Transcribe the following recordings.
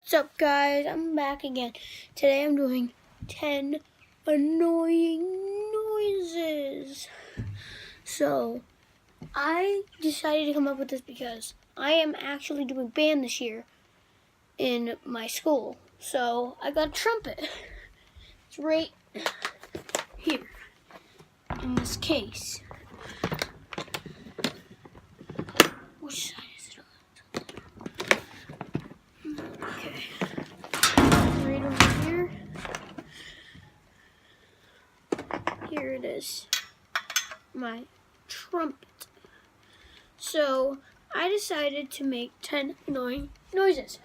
What's up, guys? I'm back again. Today I'm doing 10 annoying noises. So, I decided to come up with this because I am actually doing band this year in my school. So, I got a trumpet. It's right here in this case. Which side is it on? Okay. Right over here. Here it is. My trumpet. So I decided to make 10 annoying noises.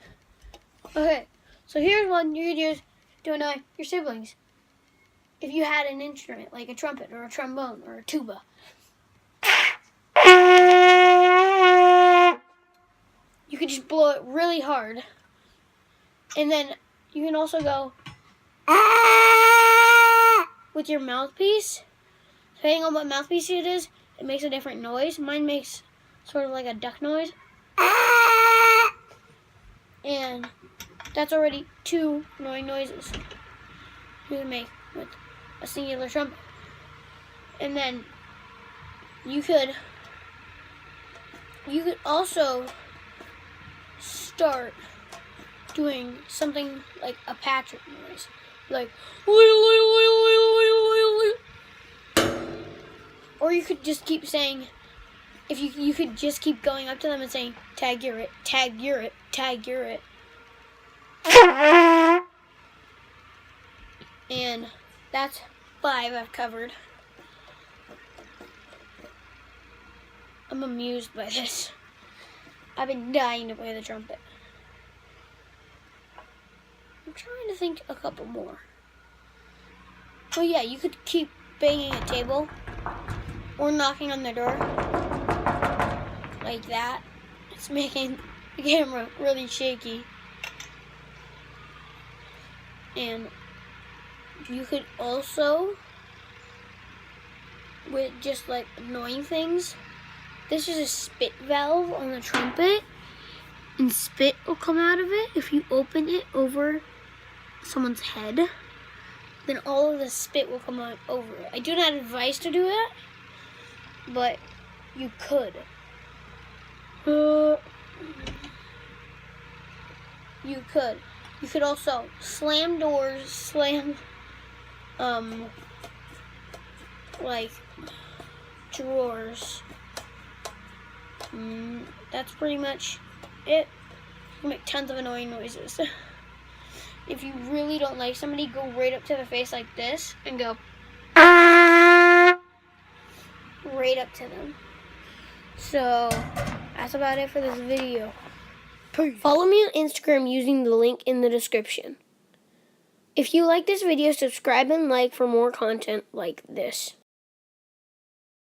Okay, so here's one you could use to annoy your siblings. If you had an instrument like a trumpet or a trombone or a tuba. You could just blow it really hard. And then you can also go with your mouthpiece. Depending on what mouthpiece it is, it makes a different noise. Mine makes sort of like a duck noise. And that's already 2 annoying noises you can make with a singular trumpet. And then you could also start doing something like a Patrick noise. Like, or you could just keep saying, if you could just keep going up to them and saying, tag, you're it, tag, you're it, tag, you're it. And that's 5 I've covered. I'm amused by this. I've been dying to play the trumpet. I'm trying to think a couple more. Oh yeah, you could keep banging a table or knocking on the door like that. It's making the camera really shaky. And you could also, with just like annoying things, this is a spit valve on the trumpet, and spit will come out of it if you open it over someone's head. Then all of the spit will come out over it. I do not advise to do that, but you could. You could. You could also slam doors, slam like drawers. That's pretty much it. You make tons of annoying noises. If you really don't like somebody, go right up to their face like this and go right up to them. So that's about it for this video. Peace. Follow me on Instagram using the link in the description. If you like this video, subscribe and like for more content like this.